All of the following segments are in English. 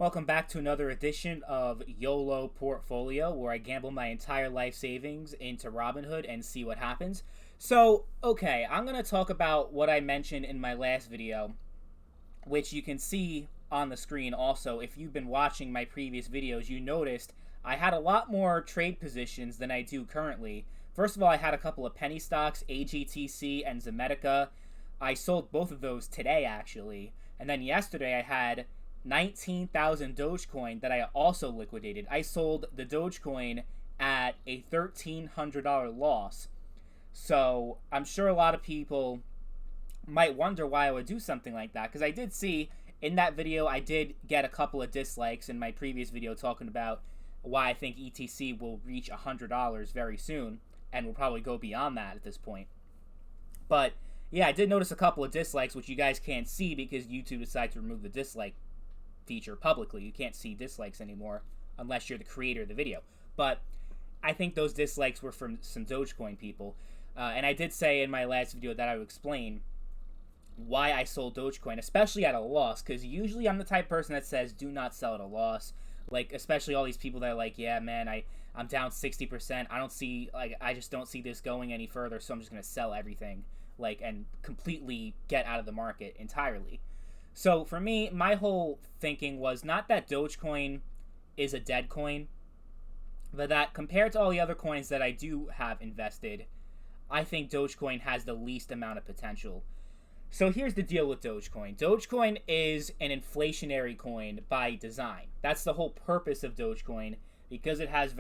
Welcome back to another edition of YOLO Portfolio, where I gamble my entire life savings into Robinhood and see what happens. So, okay, I'm going to talk about what I mentioned in my last video, which you can see on the screen also. If you've been watching my previous videos, you noticed I had a lot more trade positions than I do currently. First of all, I had a couple of penny stocks, AGTC and Zomedica. I sold both of those today, actually. And then yesterday I had 19,000 Dogecoin that I also liquidated. I sold the Dogecoin at a $1,300 loss. So I'm sure a lot of people might wonder why I would do something like that, because I did see in that video I did get a couple of dislikes in my previous video talking about why I think ETC will reach $100 very soon and will probably go beyond that at this point. But yeah, I did notice a couple of dislikes, which you guys can't see because YouTube decided to remove the dislike feature publicly. You can't see dislikes anymore unless you're the creator of the video. But I think those dislikes were from some Dogecoin people. And I did say in my last video that I would explain why I sold Dogecoin, especially at a loss, because usually I'm the type of person that says do not sell at a loss. Like, especially all these people that are like, yeah, man, I'm down 60%. I just don't see this going any further, so I'm just going to sell everything, like, and completely get out of the market entirely. So for me, my whole thinking was not that Dogecoin is a dead coin, but that compared to all the other coins that I do have invested, I think Dogecoin has the least amount of potential. So here's the deal with Dogecoin. Dogecoin is an inflationary coin by design. That's the whole purpose of Dogecoin, because it has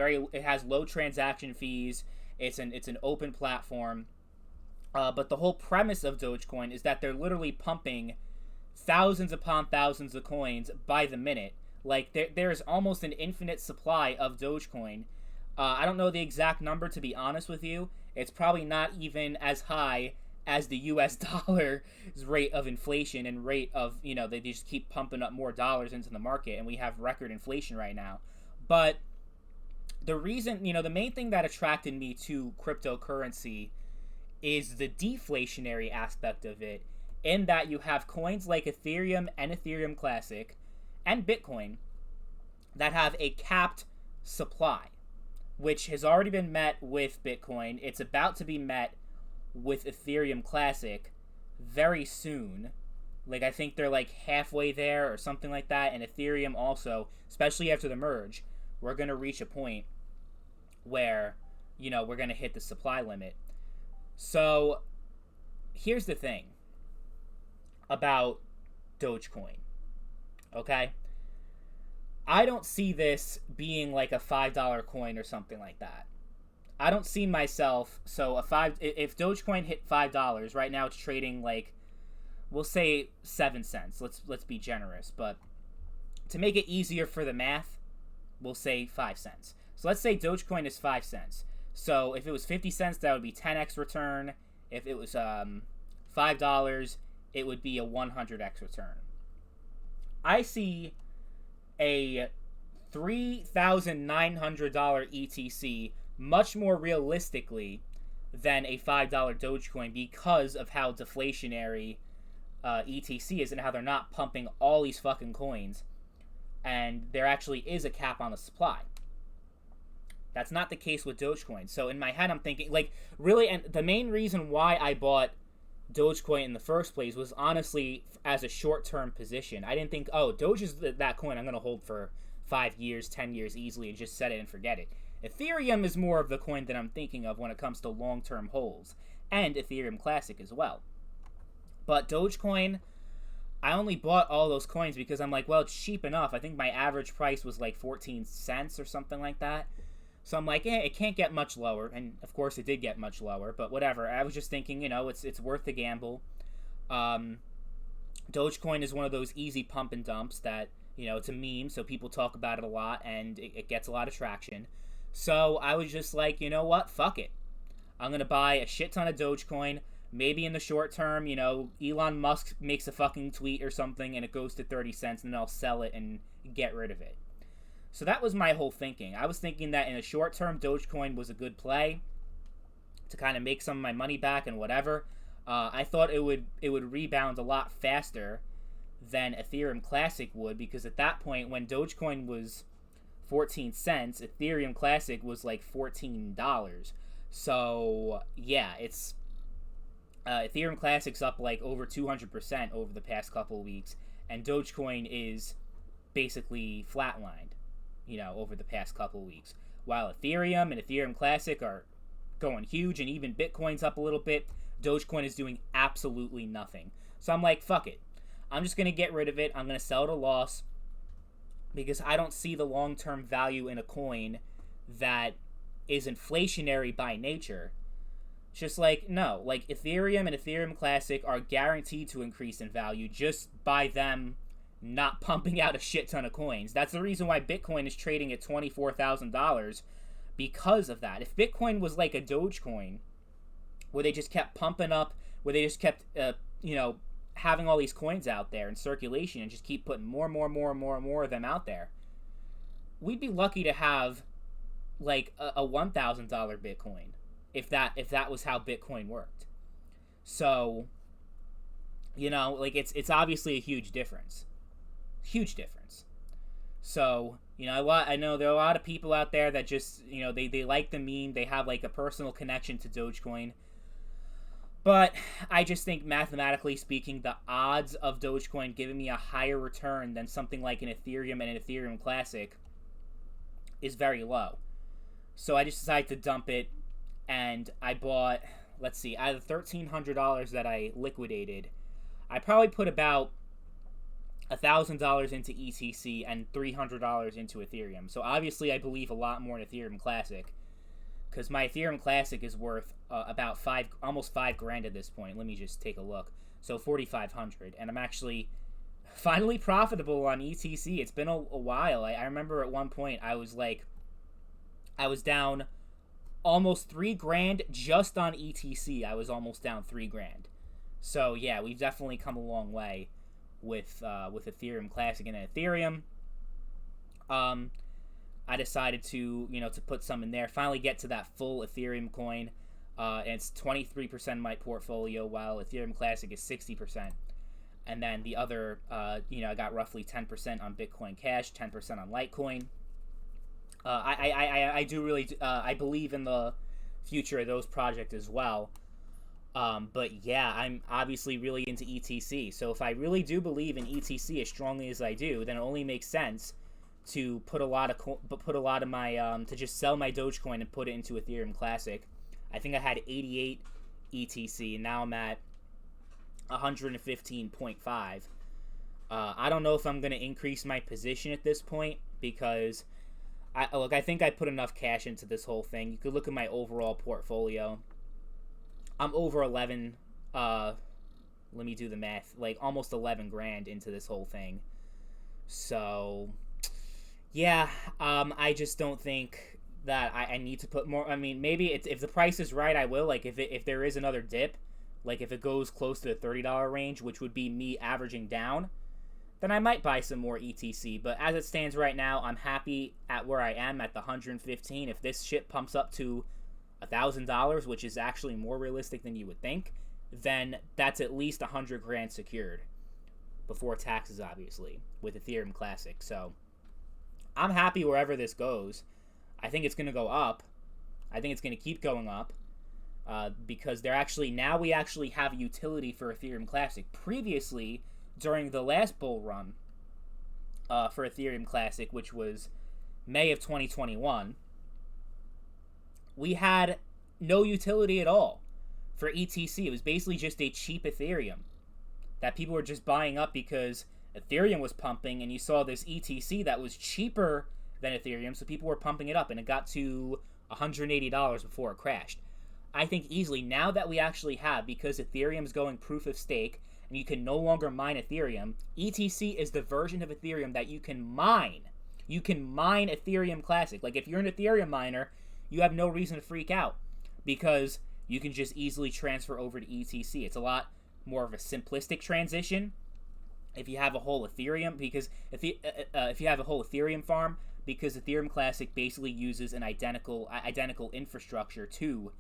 low transaction fees. It's an open platform. But the whole premise of Dogecoin is that they're literally pumping thousands upon thousands of coins by the minute. Like, there's almost an infinite supply of Dogecoin. I don't know the exact number, to be honest with you. It's probably not even as high as the US dollar's rate of inflation and rate of, they just keep pumping up more dollars into the market, and we have record inflation right now. But the reason, the main thing that attracted me to cryptocurrency is the deflationary aspect of it, in that you have coins like Ethereum and Ethereum Classic and Bitcoin that have a capped supply, which has already been met with Bitcoin. It's about to be met with Ethereum Classic very soon. Like, I think they're like halfway there or something like that. And Ethereum also, especially after the merge, we're going to reach a point where, we're going to hit the supply limit. So here's the thing about Dogecoin, okay? I don't see this being like a $5 coin or something like that. I don't see myself, if Dogecoin hit $5, right now it's trading like, we'll say 7 cents. Let's be generous, but to make it easier for the math, we'll say 5 cents. So let's say Dogecoin is 5 cents. So if it was 50 cents, that would be 10x return. If it was $5, it would be a 100x return. I see a $3,900 ETC much more realistically than a $5 Dogecoin, because of how deflationary ETC is and how they're not pumping all these fucking coins, and there actually is a cap on the supply. That's not the case with Dogecoin. So in my head, I'm thinking, like, really, and the main reason why I bought Dogecoin in the first place was honestly as a short-term position. I didn't think, Doge is that coin I'm going to hold for 5 years, 10 years easily and just set it and forget it. Ethereum is more of the coin that I'm thinking of when it comes to long-term holds, and Ethereum Classic as well. But Dogecoin, I only bought all those coins because I'm like, well, it's cheap enough. I think my average price was like 14 cents or something like that. So I'm like, it can't get much lower. And of course it did get much lower, but whatever. I was just thinking, it's worth the gamble. Dogecoin is one of those easy pump and dumps that, it's a meme, so people talk about it a lot, and it gets a lot of traction. So I was just like, you know what? Fuck it. I'm going to buy a shit ton of Dogecoin. Maybe in the short term, Elon Musk makes a fucking tweet or something and it goes to 30 cents, and then I'll sell it and get rid of it. So that was my whole thinking. I was thinking that in the short term, Dogecoin was a good play to kind of make some of my money back and whatever. I thought it would rebound a lot faster than Ethereum Classic would, because at that point, when Dogecoin was 14 cents, Ethereum Classic was like $14. So yeah, it's Ethereum Classic's up like over 200% over the past couple of weeks, and Dogecoin is basically flatlined, over the past couple of weeks. While Ethereum and Ethereum Classic are going huge, and even Bitcoin's up a little bit, Dogecoin is doing absolutely nothing. So I'm like, fuck it. I'm just going to get rid of it. I'm going to sell at a loss because I don't see the long-term value in a coin that is inflationary by nature. Just like, no. Like, Ethereum and Ethereum Classic are guaranteed to increase in value just by them not pumping out a shit ton of coins. That's the reason why Bitcoin is trading at $24,000 because of that. If Bitcoin was like a Dogecoin, where they just kept pumping up, where they just kept, having all these coins out there in circulation and just keep putting more of them out there, we'd be lucky to have like a $1,000 Bitcoin if that was how Bitcoin worked. So, like it's obviously a huge difference. So, I know there are a lot of people out there that just, they like the meme, they have like a personal connection to Dogecoin. But I just think, mathematically speaking, the odds of Dogecoin giving me a higher return than something like an Ethereum and an Ethereum Classic is very low. So I just decided to dump it, and I bought, out of the $1,300 that I liquidated, I probably put about $1,000 into ETC and $300 into Ethereum. So obviously I believe a lot more in Ethereum Classic, because my Ethereum Classic is worth about almost $5,000 at this point. Let me just take a look. So 4,500, and I'm actually finally profitable on ETC. It's been a while. I remember at one point I was down almost $3,000 just on ETC. I was almost down $3,000. So yeah, we've definitely come a long way with Ethereum Classic and Ethereum. I decided to put some in there, finally get to that full Ethereum coin, and it's 23% of my portfolio, while Ethereum Classic is 60%. And then the other, I got roughly 10% on Bitcoin Cash, 10% on Litecoin. I do really, I believe in the future of those projects as well. But yeah, I'm obviously really into ETC. So if I really do believe in ETC as strongly as I do, then it only makes sense to put a lot of my to just sell my Dogecoin and put it into Ethereum Classic. I think I had 88 ETC, and now I'm at 115.5. I don't know if I'm going to increase my position at this point, because I think I put enough cash into this whole thing. You could look at my overall portfolio. I'm over 11, let me do the math, like almost $11,000 into this whole thing. So yeah, I just don't think that I need to put more. I mean, maybe if the price is right, I will. Like if there is another dip, like if it goes close to the $30 range, which would be me averaging down, then I might buy some more ETC. But as it stands right now, I'm happy at where I am at the 115. If this shit pumps up to $1,000, which is actually more realistic than you would think, then that's at least $100,000 secured before taxes, obviously, with Ethereum Classic. So I'm happy wherever this goes. I think it's going to go up. I think it's going to keep going up, because now we actually have utility for Ethereum Classic. Previously, during the last bull run for Ethereum Classic, which was May of 2021, we had no utility at all for ETC. It was basically just a cheap Ethereum that people were just buying up because Ethereum was pumping, and you saw this ETC that was cheaper than Ethereum, so people were pumping it up, and it got to $180 before it crashed. I think easily, now that we actually have, because Ethereum's going proof of stake, and you can no longer mine Ethereum, ETC is the version of Ethereum that you can mine. You can mine Ethereum Classic. Like, if you're an Ethereum miner, you have no reason to freak out, because you can just easily transfer over to ETC. It's a lot more of a simplistic transition if you have a whole Ethereum, because if you have a whole Ethereum farm, because Ethereum Classic basically uses an identical infrastructure to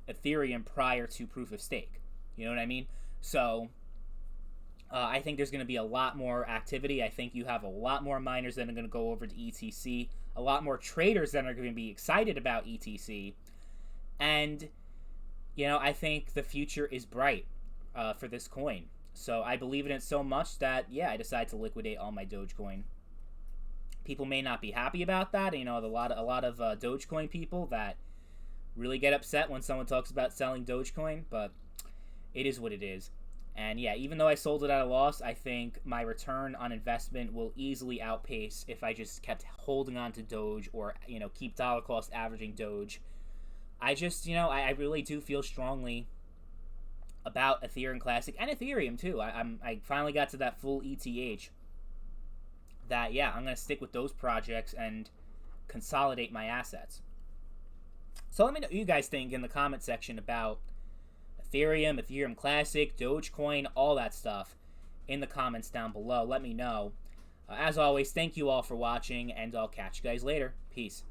Ethereum prior to proof of stake. You know what I mean? So I think there's going to be a lot more activity. I think you have a lot more miners that are going to go over to ETC, a lot more traders that are going to be excited about ETC, and I think the future is bright for this coin. So I believe in it so much that I decided to liquidate all my Dogecoin. People may not be happy about that. A lot of Dogecoin people that really get upset when someone talks about selling Dogecoin, but it is what it is. And even though I sold it at a loss, I think my return on investment will easily outpace if I just kept holding on to Doge or, keep dollar cost averaging Doge. I just, I really do feel strongly about Ethereum Classic and Ethereum too. I finally got to that full ETH that, I'm going to stick with those projects and consolidate my assets. So let me know what you guys think in the comment section about Ethereum, Ethereum Classic, Dogecoin, all that stuff in the comments down below. Let me know. As always, thank you all for watching, and I'll catch you guys later. Peace.